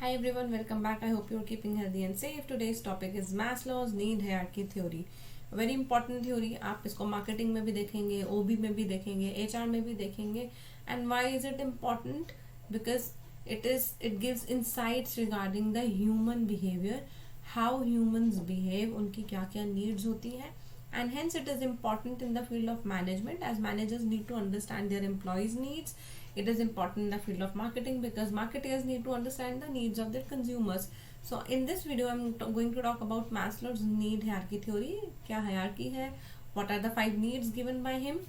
Hi everyone, welcome back. I hope you're keeping healthy and safe. Today's topic is Maslow's need hierarchy theory. Very important theory. आप इसको marketing में भी देखेंगे, ओबी में भी देखेंगे, एचआर में भी देखेंगे. And why is it important? Because it gives insights regarding the human behaviour, how humans behave, उनकी क्या क्या नीड्स होती हैं. And hence it is important in the field of management, as managers need to understand their employees needs. It is important in the field of marketing because marketers need to understand the needs of their consumers. So in this video I'm going to talk about Maslow's need hierarchy theory. Kya hierarchy hai, what are the 5 needs given by him.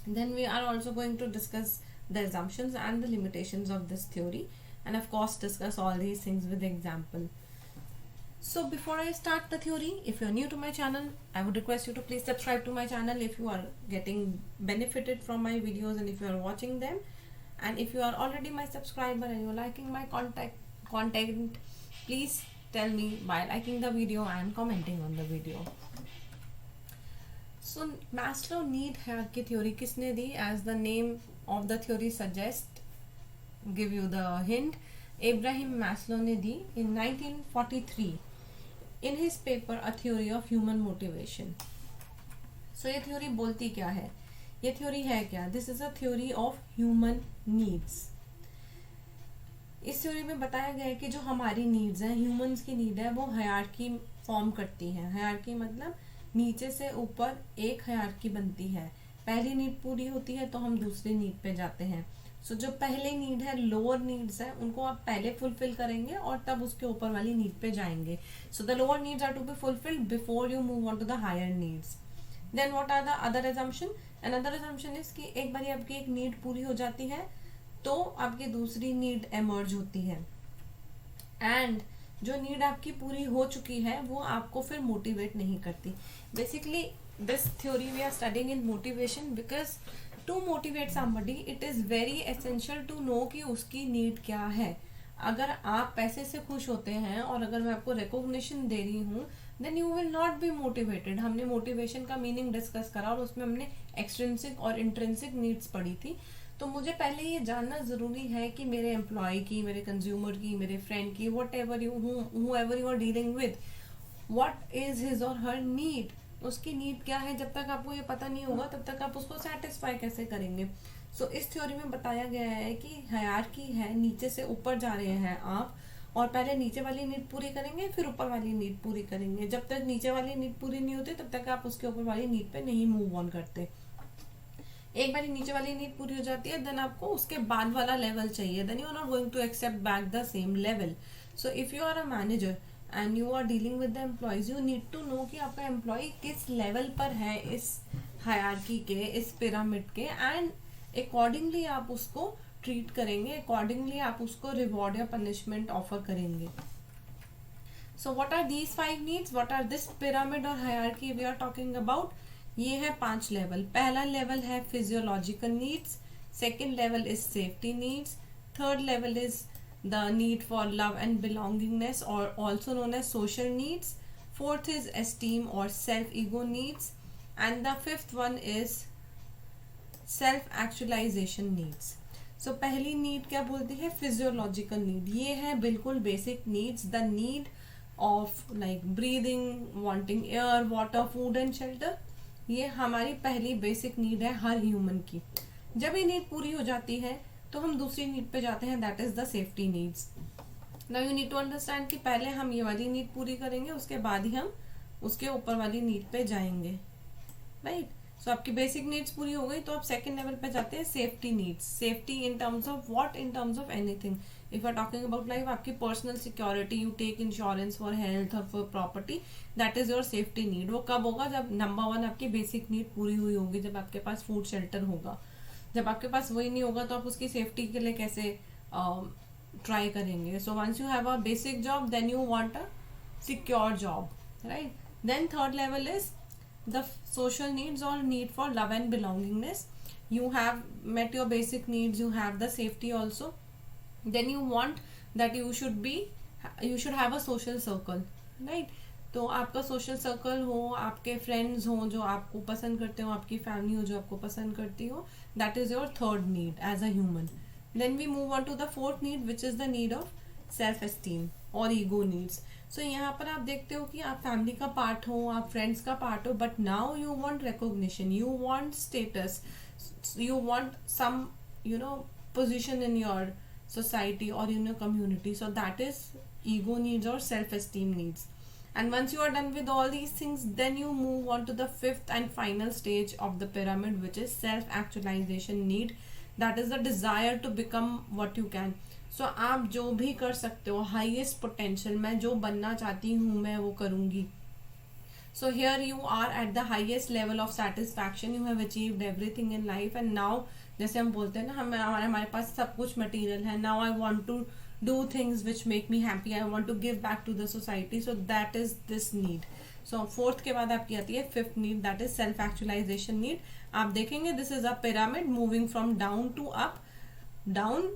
Then we are also going to discuss the assumptions and the limitations of this theory, and of course discuss all these things with example. So before I start the theory, if you're new to my channel, I would request you to please subscribe to my channel if you are getting benefited from my videos and if you are watching them. And if you are already my subscriber and you're liking my content, please tell me by liking the video and commenting on the video. So Maslow need hierarchy theory किसने दी? As the name of the theory suggests, give you the hint, Abraham Maslow ने दी in 1943 in his paper A Theory of Human Motivation. So ये theory बोलती क्या है? ये theory है क्या? This is a theory of human needs. इस theory में बताया गया है कि जो हमारी नीड्स हैं, ह्यूमंस की नीड है, वो हायरार्की फॉर्म करती हैं. हायरार्की मतलब नीचे से ऊपर एक हायरार्की बनती है. पहली नीड पूरी होती है तो हम दूसरी नीड पे जाते हैं. सो जो पहले नीड है, लोअर नीड्स है, उनको आप पहले फुलफिल करेंगे और तब उसके ऊपर वाली नीड पे जाएंगे. So the lower needs are to be fulfilled before you move on to the higher needs. Then what are the other assumption? Another assumption is कि एक बार आपकी एक नीड पूरी हो जाती है तो आपकी दूसरी नीड एमर्ज होती है. एंड जो नीड आपकी पूरी हो चुकी है वो आपको फिर मोटिवेट नहीं करती. Basically this theory we are studying in motivation because to motivate somebody it is very essential to know कि उसकी नीड क्या है. अगर आप पैसे से खुश होते हैं और अगर मैं आपको रिकॉग्निशन दे रही हूँ then you will not be motivated. हमने मोटिवेशन का मीनिंग डिस्कस करा और उसमें हमने एक्सट्रिंसिक और इंट्रिंसिक नीड्स पढ़ी थी. तो मुझे पहले ये जानना जरूरी है कि मेरे एम्प्लॉय की, मेरे कंज्यूमर की, मेरे फ्रेंड की, whatever you are dealing with, what is his और हर नीड. उसकी नीड क्या है? जब तक आपको ये पता नहीं होगा तब तक आप उसको सेटिस्फाई कैसे करेंगे? सो इस थ्योरी में बताया गया है कि हायरार्की है, नीचे से ऊपर जा रहे हैं आप और पहले नीचे वाली नीड पूरी करेंगे फिर ऊपर वाली नीड पूरी करेंगे. जब तक नीचे वाली नीड पूरी नहीं होती तब तक आप उसके ऊपर वाली नीड पे नहीं मूव ऑन करते. एक बार नीचे वाली नीड पूरी हो जाती है देन आपको उसके बाद वाला लेवल चाहिए. Then you are not going to accept back the same level. So if you are a manager and you are dealing with the employees, you need to know कि आपका एम्प्लॉय किस level पर है इस hierarchy के, इस pyramid के, and accordingly आप उसको ट्रीट करेंगे, अकॉर्डिंगली आप उसको रिवॉर्ड या पनिशमेंट ऑफर करेंगे. So what are these 5 needs? What are this pyramid और hierarchy we are talking about? ये है 5 लेवल. पहला लेवल है physiological needs, second level is safety needs, third level is the need for love and belongingness or also known as social needs, fourth is esteem or self ego needs, and the fifth one is self actualization needs. So पहली need क्या बोलती है? Physiological need. ये है बिल्कुल basic needs, the need of like breathing, wanting air, water, food and shelter. ये हमारी पहली बेसिक नीड है हर ह्यूमन की. जब ये नीड पूरी हो जाती है तो हम दूसरी नीड पे जाते हैं, that is the safety needs. Now you need to understand कि पहले हम ये वाली नीड पूरी करेंगे उसके बाद ही हम उसके ऊपर वाली नीड पे जाएंगे, राइट? सो आपकी बेसिक नीड्स पूरी हो गई तो आप सेकंड लेवल पे जाते हैं safety needs. Safety in terms of what? In terms of anything. If are talking about life, आपकी personal security, you take insurance for health और for property, that is your safety need. वो कब होगा? जब number 1 आपकी basic need पूरी हुई होगी, जब आपके पास फूड शेल्टर होगा. जब आपके पास वही नहीं होगा तो आप उसकी सेफ्टी के लिए कैसे ट्राई करेंगे? So once you have a basic job then you want a secure job, right? Then third level is the social needs और need for love and belongingness. you have met your basic needs, you have the safety also, then you want that you should have a social circle, right? तो आपका social circle हो, आपके friends हो जो आपको पसंद करते हो, आपकी फैमिली हो जो आपको पसंद करती हो, that is your third need as a human. Then we move on to the fourth need which is the need of self esteem और ईगो नीड्स. सो यहाँ पर आप देखते हो कि आप फैमिली का पार्ट हो, आप फ्रेंड्स का पार्ट हो, but now you want recognition, you want status, you want some, you know, position in your society or in your community. So that is ego needs or self esteem needs. And once you are done with all these things, then you move on to the fifth and final stage of the pyramid, which is self actualization need. That is the desire to become what you can. So आप जो भी कर सकते हो, highest potential, मैं जो बनना चाहती हूँ मैं वो करूँगी. So here you are at the highest level of satisfaction. You have achieved everything in life, and now जैसे हम बोलते हैं ना, हमारे पास सब कुछ मटीरियल है. Now I want to do things which make me happy. I want to give back to the society. So that is this need. So fourth के बाद आपकी आती है fifth need, that is self actualization need. आप देखेंगे this is a pyramid moving from down to up. Down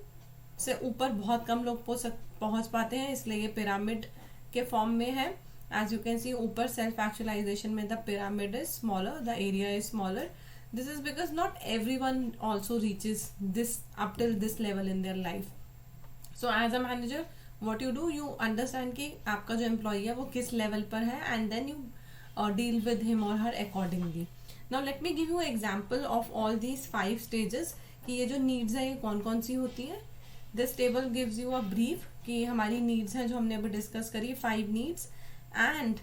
से ऊपर बहुत कम लोग पहुंच पाते हैं, इसलिए ये पिरामिड के फॉर्म में है. As you can see, ऊपर self actualization में the pyramid is smaller, the area is smaller. This is because not everyone also reaches this up till this level in their life. So as a manager, what you do, you understand कि आपका जो employee है वो किस level पर है, and then you deal with him or her accordingly. Now let me give you an example of all these 5 stages कि ये जो needs है ये कौन कौन सी होती है. This table gives you a brief कि हमारी needs हैं जो हमने अभी discuss करी, 5 needs. एंड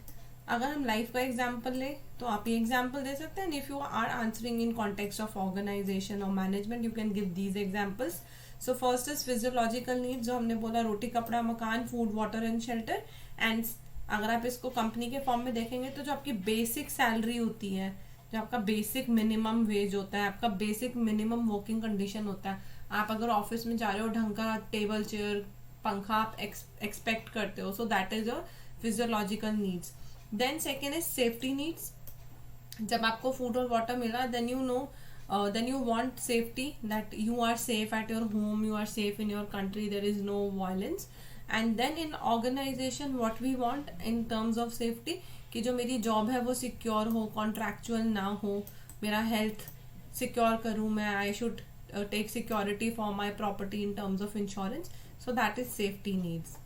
अगर हम लाइफ का एग्जाम्पल ले तो आप ये एग्जाम्पल दे सकते हैं. If you are answering in context of organisation और management, you can give these examples. So first is physiological needs, जो हमने बोला रोटी कपड़ा मकान, food water and shelter. And अगर आप इसको कंपनी के फॉर्म में देखेंगे तो जो आपकी बेसिक सैलरी होती है, जो आपका बेसिक मिनिमम वेज होता है, आपका बेसिक मिनिमम वर्किंग कंडीशन होता है. आप अगर ऑफिस में जा रहे हो, ढंग का टेबल चेयर पंखा आप एक्सपेक्ट करते हो. सो that is your physiological needs. Then second is safety needs. जब आपको food और water मिला, then you know, then you want safety, that you are safe at your home, you are safe in your country, there is no violence. And then in organization, what we want in terms of safety, कि जो मेरी job है वो secure हो, contractual ना हो, मेरा health secure करूँ मैं, I should take security for my property in terms of insurance. So that is safety needs.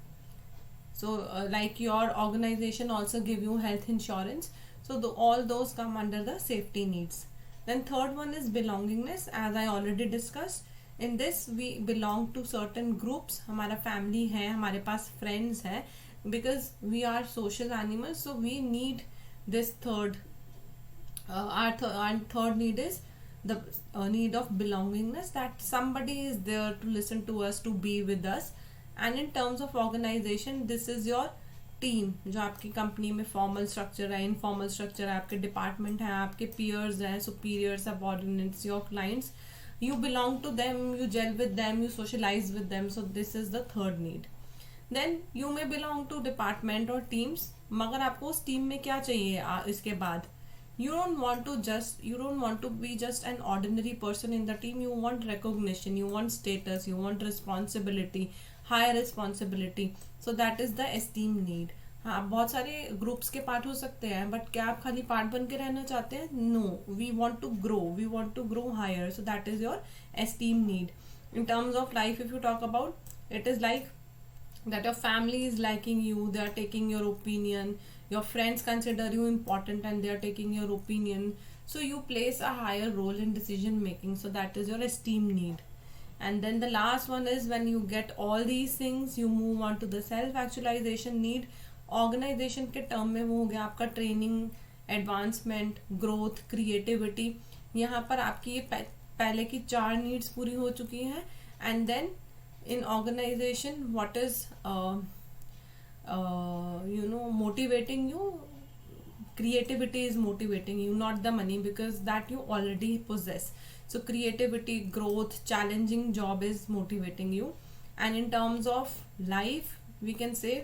So like your organization also give you health insurance. So all those come under the safety needs. Then third one is belongingness. As I already discussed, in this we belong to certain groups. हमारा family है, हमारे पास friends है, because we are social animals. So we need this third. Our third need is the need of belongingness, that somebody is there to listen to us, to be with us. And in terms of organisation, this is your team. जो आपकी company में formal structure है, informal structure है, आपके department है, आपके peers हैं, superiors, subordinates, your clients, you belong to them, you gel with them, you socialise with them. So this is the third need. Then you may belong to department और teams, मगर आपको उस team में क्या चाहिए इसके बाद. You don't want to be just an ordinary person in the team. You want recognition, you want status, you want responsibility, higher responsibility. So that is the esteem need. हाँ, बहुत सारे ग्रुप्स के part हो सकते हैं, but क्या आप खाली पार्ट बन के रहना चाहते हैं? No, we want to grow higher. So that is your esteem need. In terms of life, if you talk about, it is like that your family is liking you, they are taking your opinion, your friends consider you important and they are taking your opinion. So you plays a higher role in decision making. So that is your esteem need. And then the last one is when you get all these things, you move on to the self actualization need. Organization के term में वो हो गया आपका training, advancement, growth, creativity. यहाँ पर आपकी ये पहले की 4 needs पूरी हो चुकी हैं. And then in organization, what is motivating you? Creativity is motivating you, not the money, because that you already possess. So creativity, growth, challenging job is motivating you. And in terms of life, we can say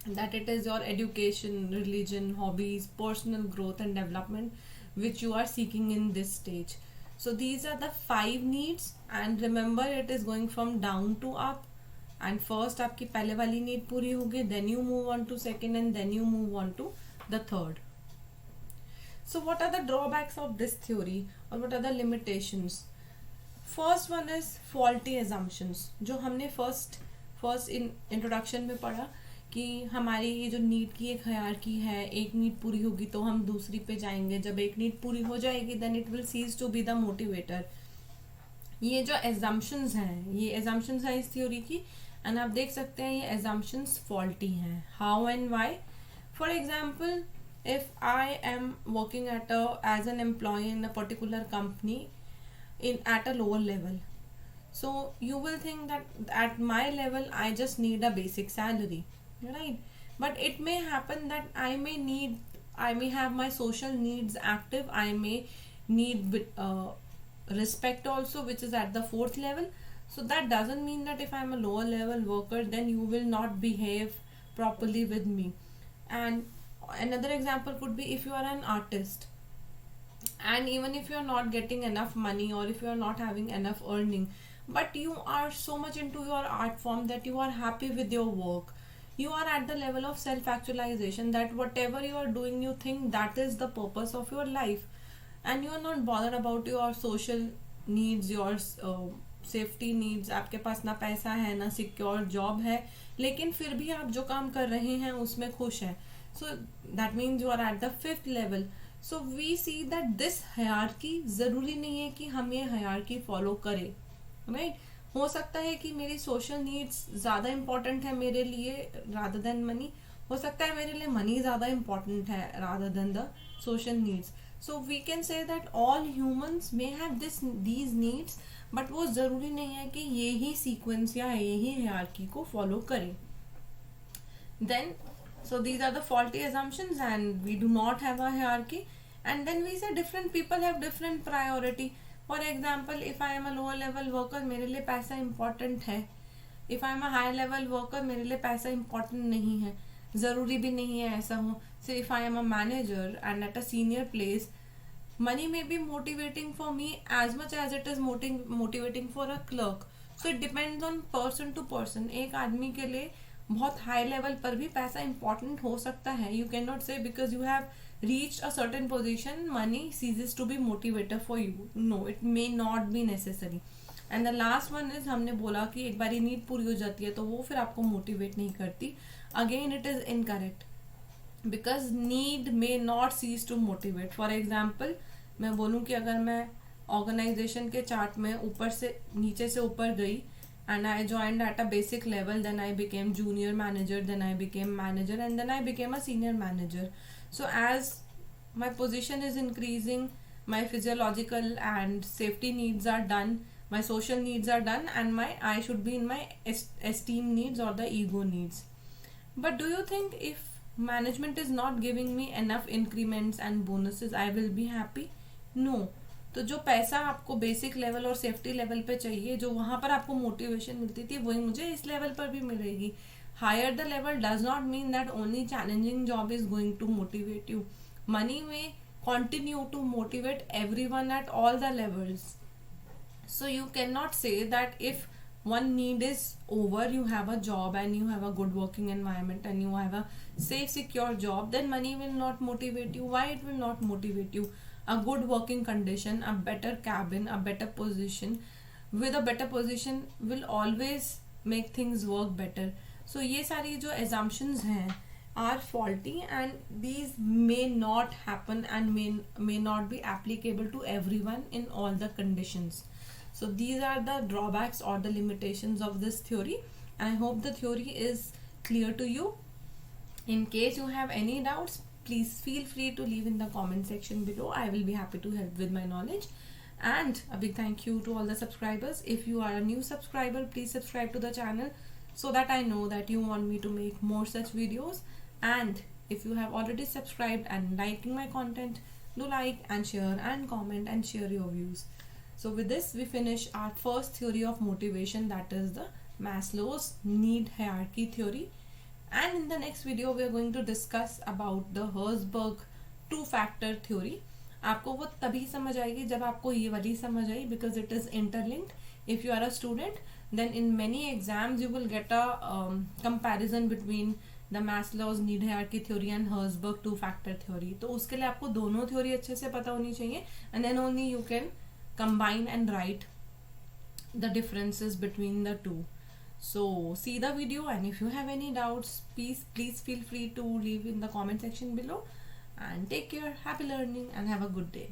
that it is your education, religion, hobbies, personal growth and development which you are seeking in this stage. So these are the 5 needs, and remember it is going from down to up. And first आपकी पहले वाली need पूरी होगी, then you move on to second, and then you move on to the third. So what are the drawbacks of this theory, or what are the limitations? First one is faulty assumptions. जो हमने first first introduction में पढ़ा कि हमारी ये जो need की एक हायरार्की है, एक नीड पूरी होगी तो हम दूसरी पे जाएंगे, जब एक नीड पूरी हो जाएगी then it will cease to be the motivator. ये जो एजम्पशंस हैं, ये एजम्पशंस हैं इस थ्योरी की, एंड आप देख सकते हैं ये एजम्पशंस फॉल्टी हैं। How and why? For example, if I am working as an employee in a particular company at a lower level, so you will think that at my level I just need a basic salary, right? But it may happen that I may have my social needs active. I may need respect also, which is at the fourth level. So that doesn't mean that if I'm a lower level worker then you will not behave properly with me. And another example could be if you are an artist, and even if you are not getting enough money or if you are not having enough earning, but you are so much into your art form that you are happy with your work, you are at the level of self actualization that whatever you are doing you think that is the purpose of your life, and you are not bothered about your social needs, your safety needs. आपके पास ना पैसा है ना secure job है, लेकिन फिर भी आप जो काम कर रहे हैं उसमें खुश हैं। So that means you are at the fifth level. So we see that this hierarchy, जरूरी नहीं है कि हम ये हायरार्की फॉलो करें, राइट? हो सकता है कि मेरी सोशल नीड्स ज्यादा इंपॉर्टेंट है मेरे लिए रादर देन मनी, हो सकता है मेरे लिए मनी ज्यादा इंपॉर्टेंट है rather than the social needs. So we can say that all humans may have these needs, but वो जरूरी नहीं है कि ये ही सीक्वेंस या ये ही हायरार्की को फॉलो करें। Then so these are the faulty assumptions and we do not have a hierarchy, and then we say different people have different priority. For example, if I am a lower level worker, मेरे लिए पैसा important है, if I am a high level worker, मेरे लिए पैसा important नहीं है, जरूरी भी नहीं है ऐसा हो। So if I am a manager and at a senior place, money may be motivating for me as much as it is motivating for a clerk. So it depends on person to person. एक आदमी के लिए बहुत high level पर भी पैसा important हो सकता है। You can not say because you have reached a certain position money ceases to be motivator for you, no, it may not be necessary. And the last one is, हमने बोला कि एक बार नीड पूरी हो जाती है तो वो फिर आपको मोटिवेट नहीं करती। Again it is incorrect, because need may not cease to motivate. For example, मैं बोलूँ कि अगर मैं ऑर्गेनाइजेशन के चार्ट में ऊपर से नीचे से ऊपर गई and I joined at a basic level, then I became junior manager, then I became manager, and then I became a senior manager. So as my position is increasing, my physiological and safety needs are done, my social needs are done, and I should be in my esteem needs or the ego needs. But do you think if management is not giving me enough increments and bonuses, I will be happy? No. तो जो पैसा आपको basic level और safety level पे चाहिए, जो वहां पर आपको मोटिवेशन मिलती थी, वही मुझे इस लेवल पर भी मिलेगी। Higher the level does not mean that only challenging job is going to motivate you. Money में continue to motivate everyone at all the levels. So you cannot say that if one need is over, you have a job and you have a good working environment and you have a safe secure job, then money will not motivate you. Why it will not motivate you? A good working condition, a better cabin, a better position, with a better position will always make things work better. So ये सारी जो assumptions हैं are faulty and these may not happen and may not be applicable to everyone in all the conditions. So these are the drawbacks or the limitations of this theory. I hope the theory is clear to you. In case you have any doubts, please feel free to leave in the comment section below. I will be happy to help with my knowledge. And a big thank you to all the subscribers. If you are a new subscriber, please subscribe to the channel so that I know that you want me to make more such videos. And if you have already subscribed and liking my content, do like and share and comment and share your views. So with this, we finish our first theory of motivation, that is the Maslow's need hierarchy theory. And in the next video we are going to discuss about the Herzberg two-factor theory. आपको वो तभी समझ आएगी जब आपको ये वाली समझ आई, because it is interlinked. If you are a student, then in many exams you will get a comparison between the Maslow's need hierarchy theory and Herzberg two-factor theory. तो उसके लिए आपको दोनों theory अच्छे से पता होनी चाहिए, and then only you can combine and write the differences between the two. So see the video, and if you have any doubts, please feel free to leave in the comment section below. And take care, happy learning, and have a good day.